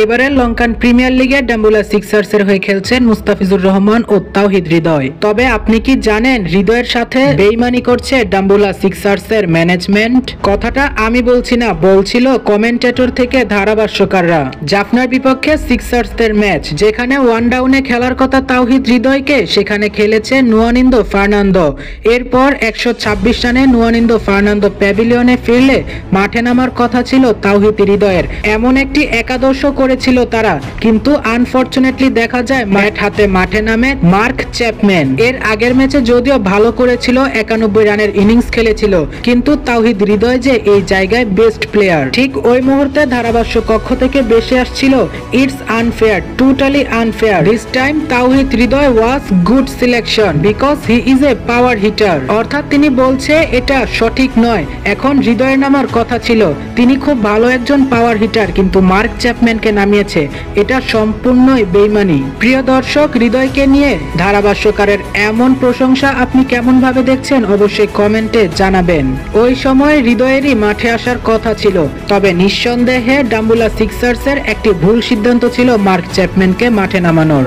এবারের লঙ্কান প্রিমিয়ার লিগে ডাম্বুলা সিক্সার্সের হয়ে খেলছেন মুস্তাফিজুর রহমান ও তাওহিদ হৃদয়। তবে আপনি কি জানেন হৃদয়ের সাথে বেইমানি করছে ডাম্বুলা সিক্সার্সের ম্যানেজমেন্ট? কথাটা আমি বলছি না, বলছিল কমেন্টেটর থেকে ধারাভাষ্যকাররা। জাফনার বিপক্ষে সিক্সার্সদের ম্যাচ, যেখানে ওয়ান ডাউনে খেলার কথা তাওহিদ হৃদয়কে, সেখানে খেলেছে নুয়ানিন্দো ফার্নান্দো। এরপর 126 রানে নুয়ানিন্দো ফার্নান্দো প্যাভিলিয়নে ফিরলে মাঠে নামার কথা ছিল তাওহিদ হৃদয়ের। এমন একটি একাদশ করেছিল তারা, কিন্তু আনফরচুনেটলি দেখা যায় ম্যাট হাতে মাঠে নামে মার্ক চ্যাপম্যান। এর আগের ম্যাচে যদিও ভালো করেছিল, 91 রানের ইনিংস খেলেছিল, কিন্তু তাওহিদ হৃদয় যে এই জায়গায় বেস্ট প্লেয়ার। ঠিক ওই মুহূর্তে ধারাভাষ্য কক্ষ থেকে বেশি আসছিল, it's unfair, totally unfair, this time Tawhid Hridoy was good selection because he is a power hitter. অর্থাৎ তিনি বলছে এটা সঠিক নয়, এখন হৃদয়ের নামার কথা ছিল, তিনি খুব ভালো একজন পাওয়ার হিটার, কিন্তু মার্ক চ্যাপম্যানকে নামিয়েছে, এটা সম্পূর্ণই বেইমানি। প্রিয় দর্শক, হৃদয়কে নিয়ে ধারাভাষ্যকারের এমন প্রশংসা আপনি কেমন ভাবে দেখছেন অবশ্যই কমেন্টে জানাবেন। ওই সময় হৃদয়েরই মাঠে আসার কথা ছিল, তবে নিঃসন্দেহে ডাম্বুলা সিক্সার্সের একটি ভুল সিদ্ধান্ত ছিল মার্ক চ্যাপম্যানকে মাঠে নামানোর।